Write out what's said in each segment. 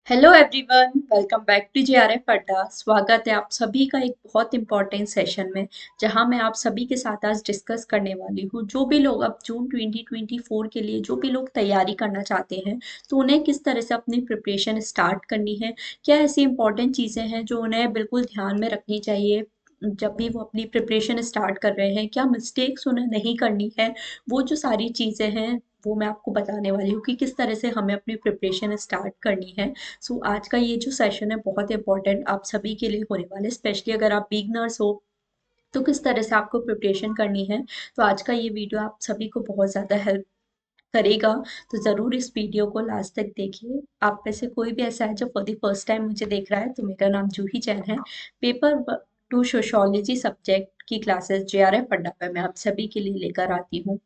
Hello everyone, welcome back to JRF अड्डा। स्वागत है आप सभी का एक बहुत इंपॉर्टेंट सेशन में, जहां मैं आप सभी के साथ आज डिस्कस करने वाली हूं। जो भी लोग अब जून 2024 के लिए जो भी लोग तैयारी करना चाहते हैं, तो उन्हें किस तरह से अपनी प्रिपरेशन स्टार्ट करनी है, क्या ऐसी इंपॉर्टेंट चीज़ें हैं जो उन्हें बिल्कुल ध्यान में रखनी चाहिए जब भी वो अपनी प्रिपरेशन स्टार्ट कर रहे हैं, क्या मिस्टेक्स उन्हें नहीं करनी है। वो जो सारी चीज़ें हैं वो मैं आपको बताने वाली हूँ कि किस तरह से हमें अपनी प्रिपरेशन स्टार्ट करनी है। सो आज का ये जो सेशन है बहुत इंपॉर्टेंट आप सभी के लिए होने वाला है, स्पेशली अगर आप बिगनर्स हो तो किस तरह से आपको प्रिपरेशन करनी है। तो आज का ये वीडियो आप सभी को बहुत ज़्यादा हेल्प करेगा। तो ज़रूर इस वीडियो को लास्ट तक देखिए। आप में से कोई भी ऐसा है जो फॉर द फर्स्ट टाइम मुझे देख रहा है, तो मेरा नाम जूही जैन है। पेपर टू सोशोलॉजी सब्जेक्ट की क्लासेस जेआरएफ अड्डा पर मैं आप सभी के लिए लेकर आती हूँ।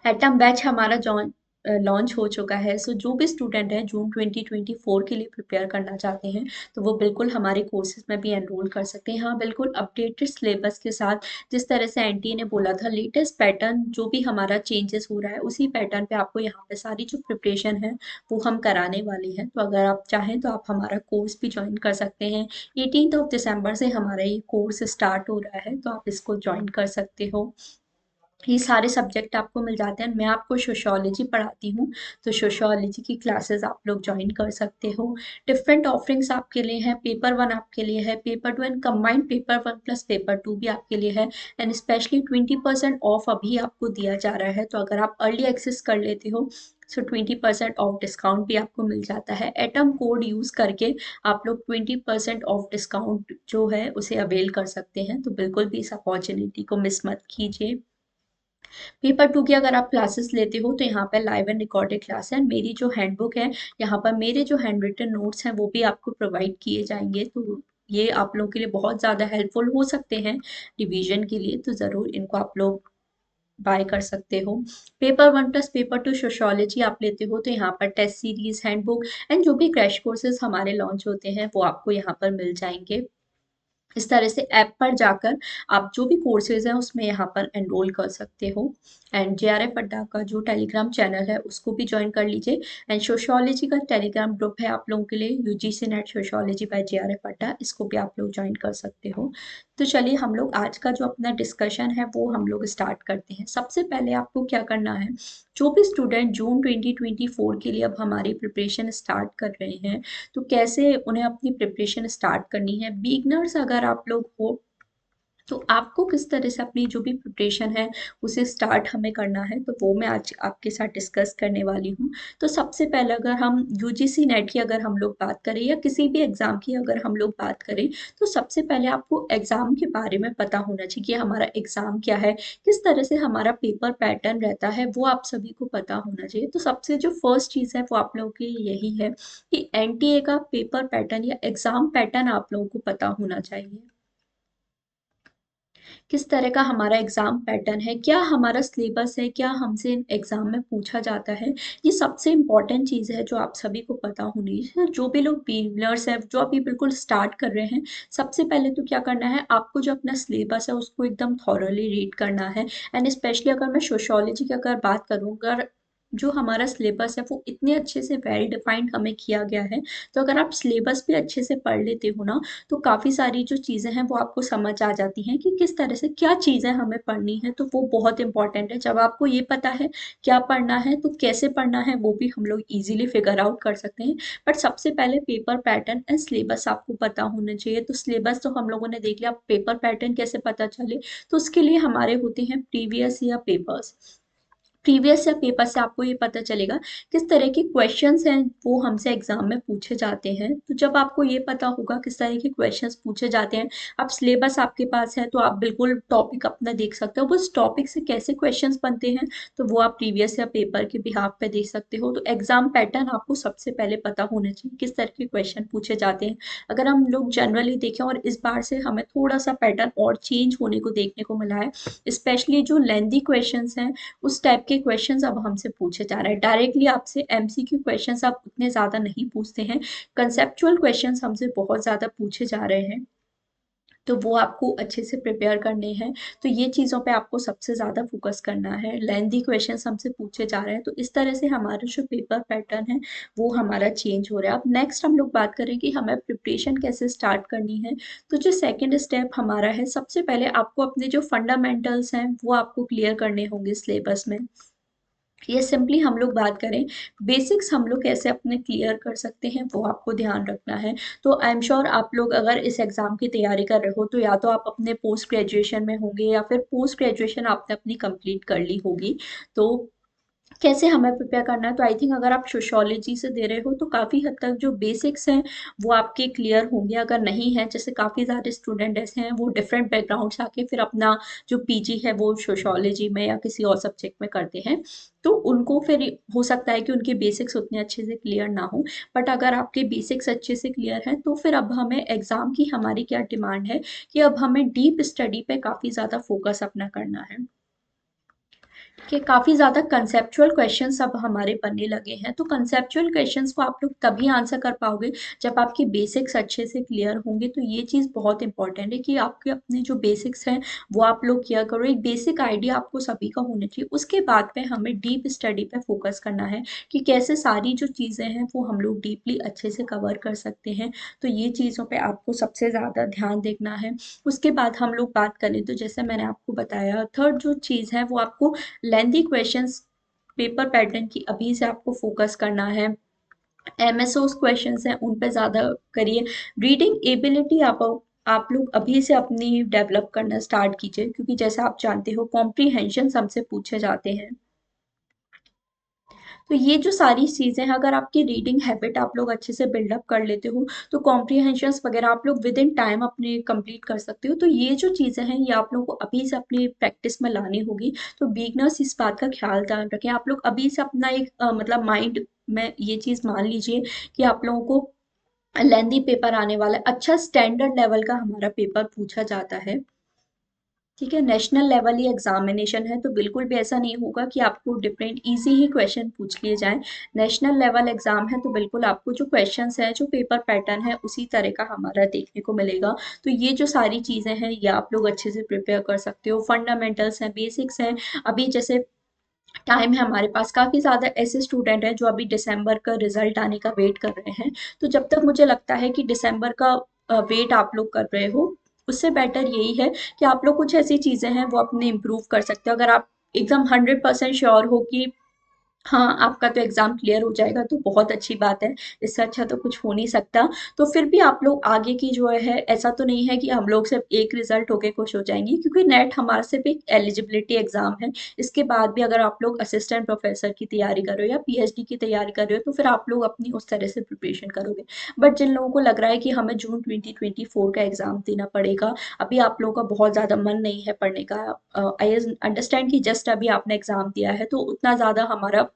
एटम बैच हमारा जॉन लॉन्च हो चुका है। सो जो भी स्टूडेंट है जून 2024 के लिए प्रिपेयर करना चाहते हैं, तो वो बिल्कुल हमारे कोर्सेज में भी एनरोल कर सकते हैं। हाँ, बिल्कुल अपडेटेड सिलेबस के साथ, जिस तरह से एनटीए ने बोला था, लेटेस्ट पैटर्न जो भी हमारा चेंजेस हो रहा है उसी पैटर्न पे आपको यहाँ पे सारी जो प्रिपरेशन है वो हम कराने वाले हैं। तो अगर आप चाहें तो आप हमारा कोर्स भी ज्वाइन कर सकते हैं। 18 ऑफ दिसंबर से हमारा ये कोर्स स्टार्ट हो रहा है, तो आप इसको ज्वाइन कर सकते हो। ये सारे सब्जेक्ट आपको मिल जाते हैं। मैं आपको सोशियोलॉजी पढ़ाती हूँ, तो सोशियोलॉजी की क्लासेस आप लोग ज्वाइन कर सकते हो। डिफरेंट ऑफरिंग्स आपके लिए हैं। पेपर वन आपके लिए है, paper two and combined paper one plus paper two भी आपके लिए है। एंड स्पेशली 20% ऑफ अभी आपको दिया जा रहा है, तो अगर आप अर्ली एक्सेस कर लेते हो सो 20% ऑफ डिस्काउंट भी आपको मिल जाता है। एटम कोड यूज़ करके आप लोग 20% ऑफ डिस्काउंट जो है उसे अवेल कर सकते हैं। तो बिल्कुल भी इस अपॉर्चुनिटी को मिस मत कीजिए। पेपर टू की अगर आप क्लासेस लेते हो तो यहाँ पर लाइव एंड रिकॉर्डेड क्लास है। मेरी जो हैंडबुक है, यहाँ पर मेरे जो हैंड रिटन नोट्स हैं वो भी आपको प्रोवाइड किए जाएंगे। तो ये आप लोगों के लिए बहुत ज़्यादा हेल्पफुल हो सकते हैं रिवीजन के लिए। तो ज़रूर इनको आप लोग बाय कर सकते हो। Paper one plus paper two sociology आप लेते हो तो यहाँ पर टेस्ट सीरीज, हैंडबुक एंड जो भी क्रैश कोर्सेज हमारे लॉन्च होते हैं वो आपको यहाँ पर मिल जाएंगे। इस तरह से ऐप पर जाकर आप जो भी कोर्सेज हैं उसमें यहाँ पर एनरोल कर सकते हो। एंड जेआरएफ अड्डा का जो टेलीग्राम चैनल है उसको भी ज्वाइन कर लीजिए। एंड सोशियोलॉजी का टेलीग्राम ग्रुप है आप लोगों के लिए, UGC NET sociology by JRF अड्डा, इसको भी आप लोग ज्वाइन कर सकते हो। तो चलिए हम लोग आज का जो अपना डिस्कशन है वो हम लोग स्टार्ट करते हैं। सबसे पहले आपको क्या करना है, जो भी स्टूडेंट जून 2024 के लिए अब हमारी प्रिपरेशन स्टार्ट कर रहे हैं, तो कैसे उन्हें अपनी प्रिपरेशन स्टार्ट करनी है। बिगनर्स अगर आप लोग हो तो आपको किस तरह से अपनी जो भी प्रिपरेशन है उसे स्टार्ट हमें करना है, तो वो मैं आज आपके साथ डिस्कस करने वाली हूँ। तो सबसे पहले अगर हम यूजीसी नेट की अगर हम लोग बात करें या किसी भी एग्ज़ाम की अगर हम लोग बात करें, तो सबसे पहले आपको एग्ज़ाम के बारे में पता होना चाहिए कि हमारा एग्ज़ाम क्या है, किस तरह से हमारा पेपर पैटर्न रहता है, वो आप सभी को पता होना चाहिए। तो सबसे जो फर्स्ट चीज़ है वो आप लोगों की यही है कि एनटीए का पेपर पैटर्न या एग्ज़ाम पैटर्न आप लोगों को पता होना चाहिए। किस तरह का हमारा एग्ज़ाम पैटर्न है, क्या हमारा सिलेबस है, क्या हमसे एग्ज़ाम में पूछा जाता है। ये सबसे इम्पॉर्टेंट चीज़ है जो आप सभी को पता होनी चाहिए। जो भी लोग बिगिनर्स हैं, जो अभी बिल्कुल स्टार्ट कर रहे हैं, सबसे पहले तो क्या करना है, आपको जो अपना सिलेबस है उसको एकदम थॉरोली रीड करना है। एंड स्पेशली अगर मैं सोशियोलॉजी की अगर बात करूँ, अगर जो हमारा सिलेबस है वो इतने अच्छे से वेल डिफाइंड हमें किया गया है, तो अगर आप सिलेबस भी अच्छे से पढ़ लेते हो ना, तो काफ़ी सारी जो चीज़ें हैं वो आपको समझ आ जाती हैं कि किस तरह से क्या चीज़ें हमें पढ़नी है। तो वो बहुत इंपॉर्टेंट है। जब आपको ये पता है क्या पढ़ना है तो कैसे पढ़ना है वो भी हम लोग इजीली फिगर आउट कर सकते हैं। बट सबसे पहले पेपर पैटर्न एंड सिलेबस आपको पता होना चाहिए। तो सिलेबस तो हम लोगों ने देख लिया, पेपर पैटर्न कैसे पता चले, तो उसके लिए हमारे होते हैं प्रीवियस ईयर पेपर्स। प्रीवियस या पेपर से आपको ये पता चलेगा किस तरह के क्वेश्चंस हैं वो हमसे एग्जाम में पूछे जाते हैं। तो जब आपको ये पता होगा किस तरह के क्वेश्चंस पूछे जाते हैं, अब सिलेबस आपके पास है तो आप बिल्कुल टॉपिक अपना देख सकते हो, उस टॉपिक से कैसे क्वेश्चंस बनते हैं, तो वो आप प्रीवियस या पेपर के बिहाफ पे देख सकते हो। तो एग्जाम पैटर्न आपको सबसे पहले पता होना चाहिए किस तरह के क्वेश्चन पूछे जाते हैं। अगर हम लोग जनरली देखें, और इस बार से हमें थोड़ा सा पैटर्न और चेंज होने को देखने को मिला है, स्पेशली जो लेंदी क्वेश्चंस हैं उस टाइप के क्वेश्चंस अब हमसे पूछे जा रहे हैं। डायरेक्टली आपसे एमसीक्यू क्वेश्चंस अब उतने ज़्यादा नहीं पूछते हैं, कंसेप्चुअल क्वेश्चंस हमसे बहुत ज़्यादा पूछे जा रहे हैं। तो वो आपको अच्छे से प्रिपेयर करने हैं। तो ये चीज़ों पे आपको सबसे ज़्यादा फोकस करना है। लेंथी क्वेश्चंस हमसे पूछे जा रहे हैं, तो इस तरह से हमारा जो पेपर पैटर्न है वो हमारा चेंज हो रहा है। अब नेक्स्ट हम लोग बात करें कि हमें प्रिपरेशन कैसे स्टार्ट करनी है। तो जो सेकेंड स्टेप हमारा है, सबसे पहले आपको अपने जो फंडामेंटल्स हैं वो आपको क्लियर करने होंगे सिलेबस में। ये सिंपली हम लोग बात करें, बेसिक्स हम लोग कैसे अपने क्लियर कर सकते हैं वो आपको ध्यान रखना है। तो आई एम श्योर आप लोग अगर इस एग्ज़ाम की तैयारी कर रहे हो तो या तो आप अपने पोस्ट ग्रेजुएशन में होंगे या फिर पोस्ट ग्रेजुएशन आपने अपनी कंप्लीट कर ली होगी। तो कैसे हमें प्रिपेयर करना है, तो आई थिंक अगर आप सोशियोलॉजी से दे रहे हो तो काफ़ी हद तक जो बेसिक्स हैं वो आपके क्लियर होंगे। अगर नहीं है, जैसे काफ़ी सारे स्टूडेंट ऐसे हैं वो डिफरेंट बैकग्राउंड से आके फिर अपना जो पीजी है वो सोशियोलॉजी में या किसी और सब्जेक्ट में करते हैं, तो उनको फिर हो सकता है कि उनके बेसिक्स उतने अच्छे से क्लियर ना हो। बट अगर आपके बेसिक्स अच्छे से क्लियर हैं तो फिर अब हमें एग्ज़ाम की हमारी क्या डिमांड है कि अब हमें डीप स्टडी पे काफ़ी ज़्यादा फोकस अपना करना है कि काफ़ी ज़्यादा कंसेप्चुअल क्वेश्चंस अब हमारे बनने लगे हैं। तो कंसेप्चुअल क्वेश्चंस को आप लोग तभी आंसर कर पाओगे जब आपकी बेसिक्स अच्छे से क्लियर होंगे। तो ये चीज़ बहुत इंपॉर्टेंट है कि आपके अपने जो बेसिक्स हैं वो आप लोग क्लियर करो। एक बेसिक आइडिया आपको सभी का होना चाहिए, उसके बाद पे हमें डीप स्टडी पे फोकस करना है कि कैसे सारी जो चीज़ें हैं वो हम लोग डीपली अच्छे से कवर कर सकते हैं। तो ये चीज़ों पे आपको सबसे ज़्यादा ध्यान देना है। उसके बाद हम लोग बात करें तो जैसे मैंने आपको बताया, थर्ड जो चीज़ है वो आपको लेंथी क्वेश्चंस पेपर पैटर्न की अभी से आपको फोकस करना है। एमएसओ क्वेश्चंस हैं उन पे ज़्यादा करिए। रीडिंग एबिलिटी आप लोग अभी से अपनी डेवलप करना स्टार्ट कीजिए, क्योंकि जैसा आप जानते हो कॉम्प्रीहेंशन हमसे पूछे जाते हैं। तो ये जो सारी चीज़ें हैं, अगर आपकी रीडिंग हैबिट आप लोग अच्छे से बिल्डअप कर लेते हो तो कॉम्प्रीहेंशंस वगैरह आप लोग विद इन टाइम अपने कंप्लीट कर सकते हो। तो ये जो चीज़ें हैं ये आप लोगों को अभी से अपनी प्रैक्टिस में लानी होगी। तो बिगनर्स इस बात का ख्याल ध्यान रखें, आप लोग अभी से अपना एक मतलब माइंड में ये चीज़ मान लीजिए कि आप लोगों को लेंदी पेपर आने वाला है, अच्छा स्टैंडर्ड लेवल का हमारा पेपर पूछा जाता है। ठीक है, नेशनल लेवल ही एग्जामिनेशन है, तो बिल्कुल भी ऐसा नहीं होगा कि आपको डिफरेंट इजी ही क्वेश्चन पूछ लिए जाएं। नेशनल लेवल एग्जाम है तो बिल्कुल आपको जो क्वेश्चंस हैं, जो पेपर पैटर्न है उसी तरह का हमारा देखने को मिलेगा। तो ये जो सारी चीज़ें हैं ये आप लोग अच्छे से प्रिपेयर कर सकते हो। फंडामेंटल्स हैं, बेसिक्स हैं। अभी जैसे टाइम है हमारे पास, काफ़ी ज़्यादा ऐसे स्टूडेंट हैं जो अभी दिसंबर का रिजल्ट आने का वेट कर रहे हैं। तो जब तक मुझे लगता है कि दिसंबर का वेट आप लोग कर रहे हो, उससे बेटर यही है कि आप लोग कुछ ऐसी चीज़ें हैं वो अपने इम्प्रूव कर सकते हो। अगर आप एकदम 100% श्योर हो कि हाँ, आपका तो एग्ज़ाम क्लियर हो जाएगा तो बहुत अच्छी बात है, इससे अच्छा तो कुछ हो नहीं सकता। तो फिर भी आप लोग आगे की जो है, ऐसा तो नहीं है कि हम लोग सिर्फ़ एक रिज़ल्ट होके खुश हो जाएँगे, क्योंकि नेट हमारा सिर्फ़ एक एलिजिबिलिटी एग्ज़ाम है। इसके बाद भी अगर आप लोग असिस्टेंट प्रोफ़ेसर की तैयारी कर रहे हो या पीएचडी की तैयारी कर रहे हो तो फिर आप लोग अपनी उस तरह से प्रिपरेशन करोगे। बट जिन लोगों को लग रहा है कि हमें जून 2024 का एग्ज़ाम देना पड़ेगा, अभी आप लोगों का बहुत ज़्यादा मन नहीं है पढ़ने का, आई अंडरस्टैंड कि जस्ट अभी आपने एग्ज़ाम दिया है तो उतना ज़्यादा हमारा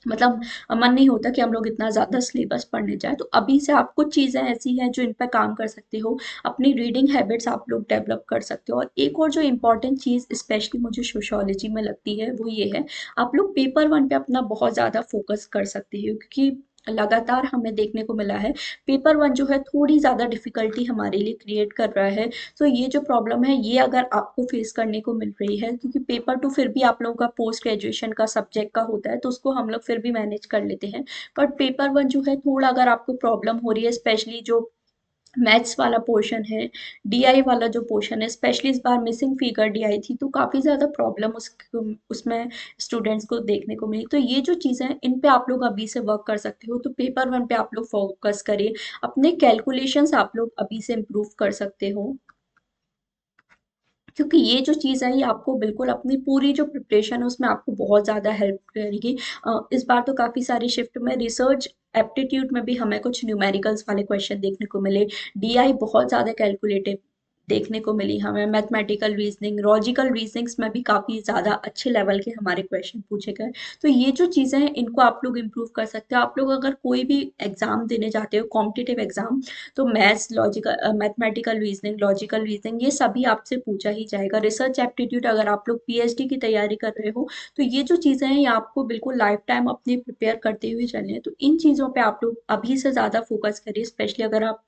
मतलब मन नहीं होता कि हम लोग इतना ज़्यादा सिलेबस पढ़ने जाएँ। तो अभी से आप कुछ चीज़ें ऐसी हैं जो इन पे काम कर सकते हो। अपनी रीडिंग हैबिट्स आप लोग डेवलप कर सकते हो। और एक और जो इम्पोर्टेंट चीज़ स्पेशली मुझे सोशियोलॉजी में लगती है वो ये है, आप लोग पेपर 1 पे अपना बहुत ज़्यादा फ़ोकस कर सकते हो, क्योंकि लगातार हमें देखने को मिला है पेपर 1 जो है थोड़ी ज़्यादा डिफ़िकल्टी हमारे लिए क्रिएट कर रहा है। तो ये जो प्रॉब्लम है ये अगर आपको फेस करने को मिल रही है, क्योंकि पेपर 2 फिर भी आप लोगों का पोस्ट ग्रेजुएशन का सब्जेक्ट का होता है तो उसको हम लोग फिर भी मैनेज कर लेते हैं। बट पेपर 1 जो है थोड़ा अगर आपको प्रॉब्लम हो रही है, स्पेशली जो मैथ्स वाला पोर्शन है, डीआई वाला जो पोर्शन है, स्पेशली इस बार मिसिंग फिगर डीआई थी तो काफ़ी ज़्यादा प्रॉब्लम उसमें स्टूडेंट्स को देखने को मिली। तो ये जो चीज़ें हैं इन पे आप लोग अभी से वर्क कर सकते हो। तो पेपर 1 पे आप लोग फोकस करिए, अपने कैलकुलेशंस आप लोग अभी से इम्प्रूव कर सकते हो, क्योंकि ये जो चीज़ है ये आपको बिल्कुल अपनी पूरी जो प्रिपरेशन है उसमें आपको बहुत ज़्यादा हेल्प करेगी। इस बार तो काफ़ी सारी शिफ्ट में रिसर्च एप्टीट्यूड में भी हमें कुछ न्यूमेरिकल्स वाले क्वेश्चन देखने को मिले। डीआई बहुत ज़्यादा कैलकुलेटिव देखने को मिली हमें। मैथमेटिकल रीजनिंग, लॉजिकल रीजनिंग्स में भी काफ़ी ज़्यादा अच्छे लेवल के हमारे क्वेश्चन पूछे गए। तो ये जो चीज़ें हैं इनको आप लोग इम्प्रूव कर सकते हो। आप लोग अगर कोई भी एग्ज़ाम देने जाते हो, कॉम्पिटिटिव एग्ज़ाम, तो maths, logical mathematical reasoning, logical reasoning ये सभी आपसे पूछा ही जाएगा। रिसर्च एप्टीट्यूड अगर आप लोग पीएचडी की तैयारी कर रहे हो तो ये जो चीज़ें हैं ये आपको बिल्कुल लाइफ टाइम अपने प्रिपेयर करते हुए चलने हैं। तो इन चीज़ों पे आप लोग अभी से ज़्यादा फोकस करिए, स्पेशली अगर आप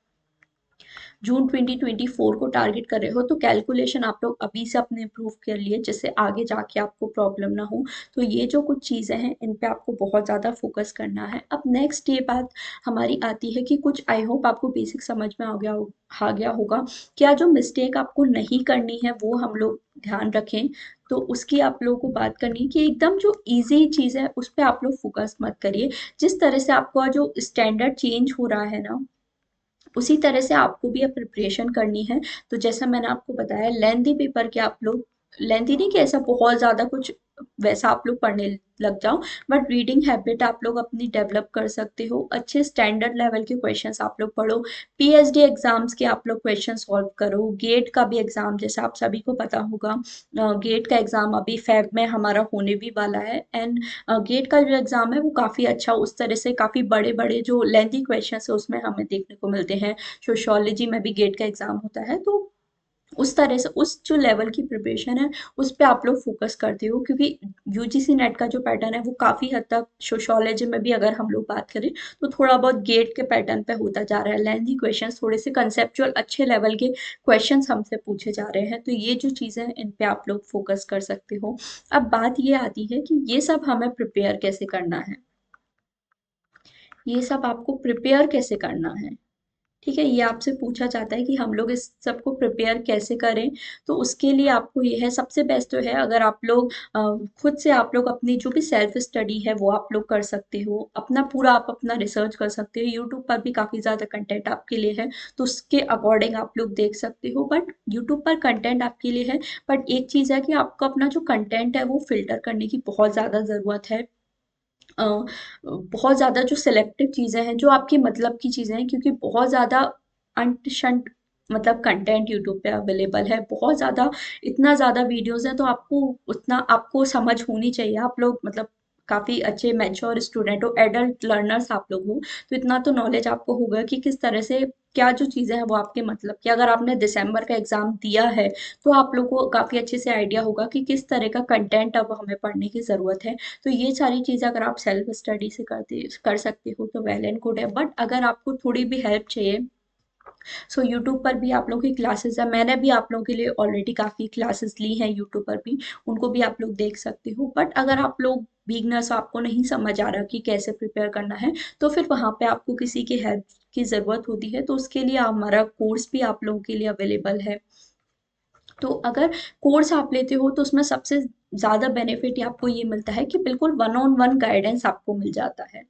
जून 2024 को टारगेट कर रहे हो तो कैलकुलेशन आप लोग अभी से अपने इम्प्रूव कर लिए, जिससे आगे जाके आपको प्रॉब्लम ना हो। तो ये जो कुछ चीज़ें हैं इन पे आपको बहुत ज़्यादा फोकस करना है। अब नेक्स्ट ये बात हमारी आती है कि कुछ आई होप आपको बेसिक समझ में आ गया होगा। क्या जो मिस्टेक आपको नहीं करनी है वो हम लोग ध्यान रखें, तो उसकी आप लोगों को बात करनी है कि एकदम जो इजी चीज़ है उस पर आप लोग फोकस मत करिए। जिस तरह से आपका जो स्टैंडर्ड चेंज हो रहा है ना, उसी तरह से आपको भी अब प्रिपरेशन करनी है। तो जैसा मैंने आपको बताया, लेंथी पेपर के आप लोग, लेंथी नहीं कि ऐसा बहुत ज़्यादा कुछ वैसा आप लोग पढ़ने लग जाओ, बट रीडिंग हैबिट आप लोग अपनी डेवलप कर सकते हो। अच्छे स्टैंडर्ड लेवल के क्वेश्चंस आप लोग पढ़ो। पीएचडी एग्जाम्स के आप लोग क्वेश्चन सॉल्व करो। गेट का भी एग्जाम जैसे आप सभी को पता होगा, गेट का एग्जाम अभी फेब में हमारा होने भी वाला है। एंड गेट का जो एग्ज़ाम है वो काफ़ी अच्छा, उस तरह से काफ़ी बड़े-बड़े जो लेंथी क्वेश्चंस है उसमें हमें देखने को मिलते हैं। सोशियोलॉजी में भी गेट का एग्ज़ाम होता है, तो उस तरह से उस जो लेवल की प्रिपरेशन है उस पे आप लोग फोकस करते हो, क्योंकि यूजीसी नेट का जो पैटर्न है वो काफ़ी हद तक सोशियोलॉजी में भी अगर हम लोग बात करें तो थोड़ा बहुत गेट के पैटर्न पे होता जा रहा है। लेंथी क्वेश्चंस, थोड़े से कंसेप्चुअल अच्छे लेवल के क्वेश्चंस हमसे पूछे जा रहे हैं। तो ये जो चीज़ें हैं इन पे आप लोग फोकस कर सकते हो। अब बात ये आती है कि ये सब हमें प्रिपेयर कैसे करना है, ये सब आपको प्रिपेयर कैसे करना है। ठीक है, ये आपसे पूछा जाता है कि हम लोग इस सबको प्रिपेयर कैसे करें। तो उसके लिए आपको ये है, सबसे बेस्ट तो है अगर आप लोग खुद से आप लोग अपनी जो भी सेल्फ स्टडी है वो आप लोग कर सकते हो। अपना पूरा आप अपना रिसर्च कर सकते हो। यूट्यूब पर भी काफ़ी ज़्यादा कंटेंट आपके लिए है, तो उसके अकॉर्डिंग आप लोग देख सकते हो। बट यूट्यूब पर कंटेंट आपके लिए है, बट एक चीज़ है कि आपको अपना जो कंटेंट है वो फिल्टर करने की बहुत ज़्यादा ज़रूरत है। अ, बहुत ज़्यादा जो सिलेक्टिव चीज़ें हैं, जो आपके मतलब की चीज़ें हैं, क्योंकि बहुत ज़्यादा अंट शंट मतलब कंटेंट यूट्यूब पे अवेलेबल है। बहुत ज़्यादा, इतना ज़्यादा वीडियोज़ हैं, तो आपको उतना आपको समझ होनी चाहिए। आप लोग मतलब काफ़ी अच्छे मैच्योर स्टूडेंट हो, एडल्ट लर्नर्स आप लोग हो, तो इतना तो नॉलेज आपको होगा कि किस तरह से क्या जो चीज़ें हैं वो आपके मतलब की। अगर आपने दिसंबर का एग्ज़ाम दिया है तो आप लोग को काफ़ी अच्छे से आइडिया होगा कि किस तरह का कंटेंट अब हमें पढ़ने की ज़रूरत है। तो ये सारी चीज़ें अगर आप सेल्फ स्टडी से कर सकते हो तो वेल एंड गुड है। बट अगर आपको थोड़ी भी हेल्प चाहिए, सो यूट्यूब पर भी आप लोगों की क्लासेस है। मैंने भी आप लोगों के लिए ऑलरेडी काफ़ी क्लासेस ली हैं यूट्यूब पर भी, उनको भी आप लोग देख सकते हो। बट अगर आप लोग बिगनर्स, आपको नहीं समझ आ रहा कि कैसे प्रिपेयर करना है, तो फिर वहाँ पे आपको किसी की हेल्प की ज़रूरत होती है। तो उसके लिए हमारा कोर्स भी आप लोगों के लिए अवेलेबल है। तो अगर कोर्स आप लेते हो तो उसमें सबसे ज़्यादा बेनिफिट आपको ये मिलता है कि बिल्कुल वन ऑन वन गाइडेंस आपको मिल जाता है,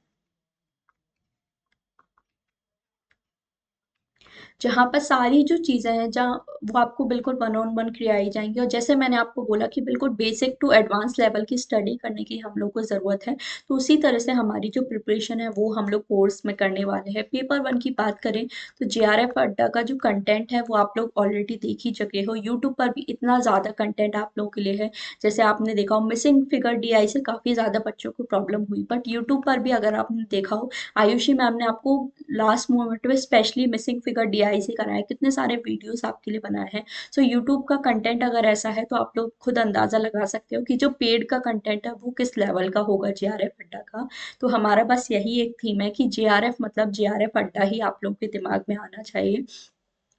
जहाँ पर सारी जो चीज़ें हैं, जहाँ वो आपको बिल्कुल वन ऑन वन कराई जाएंगी। और जैसे मैंने आपको बोला कि बिल्कुल बेसिक टू एडवांस लेवल की स्टडी करने की हम लोग को ज़रूरत है, तो उसी तरह से हमारी जो प्रिपरेशन है वो हम लोग कोर्स में करने वाले हैं। पेपर वन की बात करें तो जेआरएफ अड्डा का जो कंटेंट है वो आप लोग ऑलरेडी देख ही चुके हो। यूट्यूब पर भी इतना ज़्यादा कंटेंट आप लोगों के लिए है। जैसे आपने देखा हो, मिसिंग फिगर डीआई से काफ़ी ज़्यादा बच्चों को प्रॉब्लम हुई, बट यूट्यूब पर भी अगर आपने देखा हो, आयुषी मैम ने आपको लास्ट मोमेंट में स्पेशली मिसिंग फिगर डीआई से कराया, कितने सारे वीडियोस आपके लिए बनाए हैं। सो यूट्यूब का कंटेंट अगर ऐसा है तो आप लोग खुद अंदाजा लगा सकते हो कि जो पेड का कंटेंट है वो किस लेवल का होगा जेआरएफ अड्डा का। तो हमारा बस यही एक थीम है कि जेआरएफ मतलब जेआरएफ अड्डा ही आप लोग के दिमाग में आना चाहिए।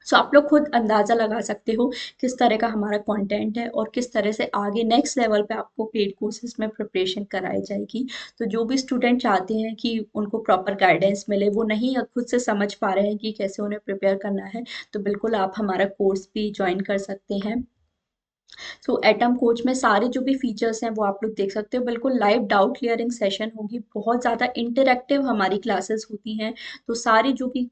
सो आप लोग खुद अंदाज़ा लगा सकते हो किस तरह का हमारा कंटेंट है और किस तरह से आगे नेक्स्ट लेवल पे आपको पेड कोर्सेज में प्रिपरेशन कराई जाएगी। तो जो भी स्टूडेंट चाहते हैं कि उनको प्रॉपर गाइडेंस मिले, वो नहीं खुद से समझ पा रहे हैं कि कैसे उन्हें प्रिपेयर करना है, तो बिल्कुल आप हमारा कोर्स भी ज्वाइन कर सकते हैं। सो एटम कोच में सारे जो भी फीचर्स हैं वो आप लोग देख सकते हो। बिल्कुल लाइव डाउट क्लियरिंग सेशन होगी, बहुत ज़्यादा इंटरेक्टिव हमारी क्लासेस होती हैं। तो सारी जो भी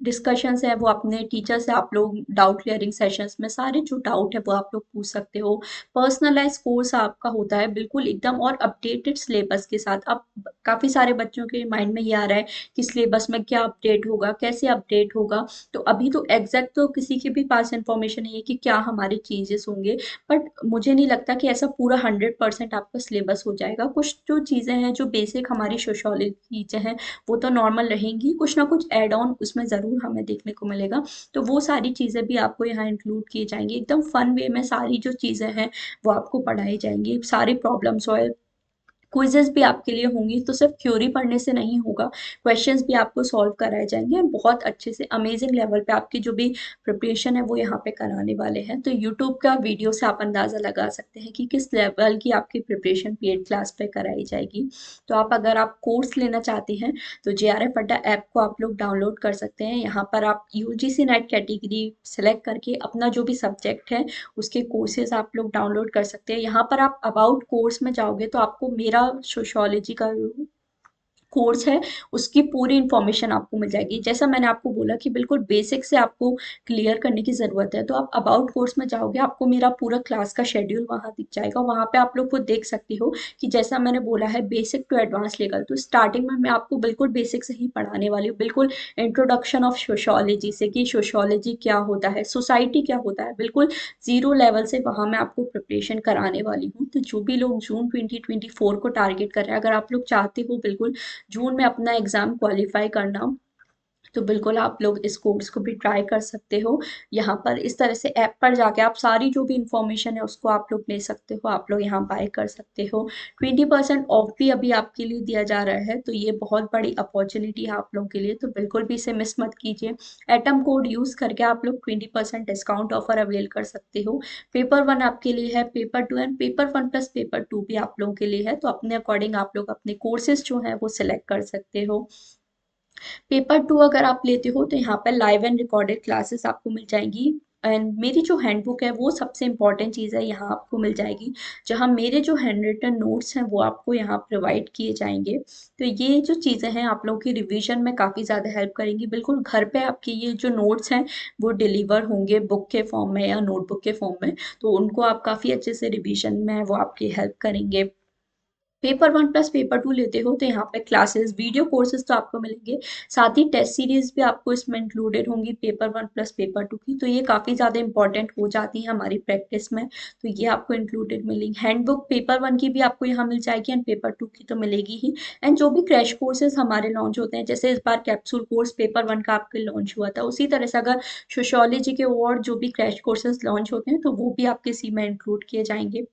डिस्कशंस है वो अपने टीचर से आप लोग डाउट क्लियरिंग सेशंस में सारे जो डाउट है वो आप लोग पूछ सकते हो। पर्सनलाइज कोर्स आपका होता है बिल्कुल एकदम, और अपडेटेड सिलेबस के साथ। अब काफ़ी सारे बच्चों के माइंड में ये आ रहा है कि सिलेबस में क्या अपडेट होगा, कैसे अपडेट होगा। तो अभी तो एग्जैक्ट तो किसी के भी पास इंफॉर्मेशन नहीं है कि क्या हमारे चेंजेस होंगे, बट मुझे नहीं लगता कि ऐसा पूरा 100% आपका सिलेबस हो जाएगा। कुछ जो चीज़ें हैं, जो बेसिक हमारी सोशियोलॉजी की चीज़ें हैं वो तो नॉर्मल रहेंगी, कुछ ना कुछ ऐड ऑन उसमें ज़रूर हमें देखने को मिलेगा। तो वो सारी चीज़ें भी आपको यहाँ इंक्लूड की जाएंगी, एकदम फन वे में सारी जो चीज़ें हैं वो आपको पढ़ाई जाएंगी। सारी प्रॉब्लम सॉल्व क्विजेस भी आपके लिए होंगी, तो सिर्फ थ्योरी पढ़ने से नहीं होगा, क्वेश्चंस भी आपको सॉल्व कराए जाएंगे और बहुत अच्छे से अमेजिंग लेवल पे आपकी जो भी प्रिपरेशन है वो यहाँ पे कराने वाले हैं। तो यूट्यूब का वीडियो से आप अंदाज़ा लगा सकते हैं कि किस लेवल की आपकी प्रिपरेशन पेड क्लास पे कराई जाएगी। तो अगर आप कोर्स लेना चाहते हैं तो JRF अड्डा ऐप को आप लोग डाउनलोड कर सकते हैं। यहाँ पर आप UGC नेट कैटेगरी सेलेक्ट करके अपना जो भी सब्जेक्ट है उसके कोर्सेज आप लोग डाउनलोड कर सकते हैं। यहाँ पर आप अबाउट कोर्स में जाओगे तो आपको मेरा सोशियोलॉजी का कोर्स है उसकी पूरी इन्फॉर्मेशन आपको मिल जाएगी। जैसा मैंने आपको बोला कि बिल्कुल बेसिक से आपको क्लियर करने की ज़रूरत है, तो आप अबाउट कोर्स में जाओगे आपको मेरा पूरा क्लास का शेड्यूल वहाँ दिख जाएगा। वहाँ पे आप लोग खुद देख सकते हो कि जैसा मैंने बोला है बेसिक टू एडवांस लीगल, तो स्टार्टिंग में मैं आपको बिल्कुल बेसिक से ही पढ़ाने वाली हूँ, बिल्कुल इंट्रोडक्शन ऑफ सोशियोलॉजी से कि सोशियोलॉजी क्या होता है, सोसाइटी क्या होता है, बिल्कुल ज़ीरो लेवल से वहाँ मैं आपको प्रिपरेशन कराने वाली हूँ। तो जो भी लोग जून 2024 को टारगेट कर रहे हैं, अगर आप लोग चाहते हो बिल्कुल जून में अपना एग्ज़ाम क्वालिफाई करना, तो बिल्कुल आप लोग इस कोर्स को भी ट्राई कर सकते हो। यहाँ पर इस तरह से ऐप पर जाके आप सारी जो भी इंफॉर्मेशन है उसको आप लोग ले सकते हो, आप लोग यहाँ बाय कर सकते हो। 20% ऑफ भी अभी आपके लिए दिया जा रहा है, तो ये बहुत बड़ी अपॉर्चुनिटी है आप लोगों के लिए, तो बिल्कुल भी इसे मिस मत कीजिए। एटम कोड यूज़ करके आप लोग 20% डिस्काउंट ऑफर अवेल कर सकते हो। पेपर वन आपके लिए है, paper two and paper one plus paper two भी आप लोगों के लिए है, तो अपने अकॉर्डिंग आप लोग अपने कोर्सेज जो हैं वो सिलेक्ट कर सकते हो। पेपर टू अगर आप लेते हो तो यहाँ पर लाइव एंड रिकॉर्डेड क्लासेस आपको मिल जाएंगी, एंड मेरी जो हैंडबुक है वो सबसे इम्पॉर्टेंट चीज़ है, यहाँ आपको मिल जाएगी, जहाँ मेरे जो हैंड रिटन नोट्स हैं वो आपको यहाँ प्रोवाइड किए जाएंगे। तो ये जो चीज़ें हैं आप लोगों की रिवीजन में काफ़ी ज़्यादा हेल्प करेंगी, बिल्कुल घर पे आपके ये जो नोट्स हैं वो डिलीवर होंगे बुक के फॉर्म में या नोटबुक के फॉर्म में, तो उनको आप काफ़ी अच्छे से रिवीजन में वो आपकी हेल्प करेंगे। Paper one plus paper two लेते हो तो यहाँ पे क्लासेस वीडियो कोर्सेज तो आपको मिलेंगे, साथ ही टेस्ट सीरीज भी आपको इसमें इंक्लूडेड होंगी paper one plus paper two की, तो ये काफ़ी ज़्यादा इंपॉर्टेंट हो जाती है हमारी प्रैक्टिस में, तो ये आपको इंक्लूडेड मिलेंगी। हैंडबुक पेपर वन की भी आपको यहाँ मिल जाएगी एंड पेपर टू की तो मिलेगी ही। एंड जो भी क्रैश कोर्सेज हमारे लॉन्च होते हैं, जैसे इस बार कैप्सूल कोर्स पेपर वन का आपके लॉन्च हुआ था, उसी तरह से अगर सोशियोलॉजी के और जो भी क्रैश कोर्सेज लॉन्च होते हैं तो वो भी आपके इसी में इंक्लूड किए जाएंगे।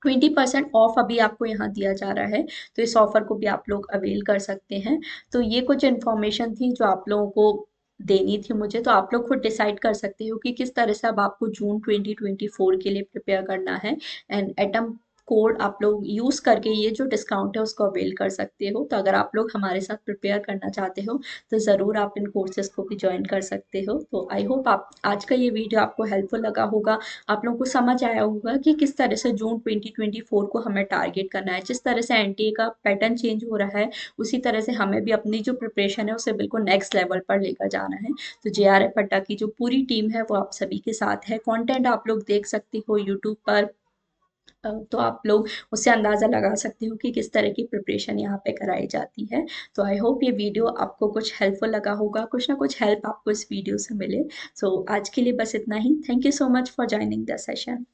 20% ऑफ अभी आपको यहाँ दिया जा रहा है, तो इस ऑफर को भी आप लोग अवेल कर सकते हैं। तो ये कुछ इन्फॉर्मेशन थी जो आप लोगों को देनी थी मुझे, तो आप लोग खुद डिसाइड कर सकते हो कि किस तरह से अब आपको जून 2024 के लिए प्रिपेयर करना है, एंड एटम कोड आप लोग यूज़ करके ये जो डिस्काउंट है उसको अवेल कर सकते हो। तो अगर आप लोग हमारे साथ प्रिपेयर करना चाहते हो तो ज़रूर आप इन कोर्सेज को भी ज्वाइन कर सकते हो। तो आई होप आप आज का ये वीडियो आपको हेल्पफुल लगा होगा, आप लोगों को समझ आया होगा कि किस तरह से जून 2024 को हमें टारगेट करना है। जिस तरह से एनटीए का पैटर्न चेंज हो रहा है उसी तरह से हमें भी अपनी जो प्रिपरेशन है उसे बिल्कुल नेक्स्ट लेवल पर लेकर जाना है। तो JRF अड्डा की जो पूरी टीम है वो आप सभी के साथ है, कंटेंट आप लोग देख सकते हो यूट्यूब पर, तो आप लोग उससे अंदाज़ा लगा सकते हो कि किस तरह की प्रिपरेशन यहाँ पे कराई जाती है। तो आई होप ये वीडियो आपको कुछ हेल्पफुल लगा होगा, कुछ ना कुछ हेल्प आपको इस वीडियो से मिले। सो आज के लिए बस इतना ही। Thank you so much for joining the session.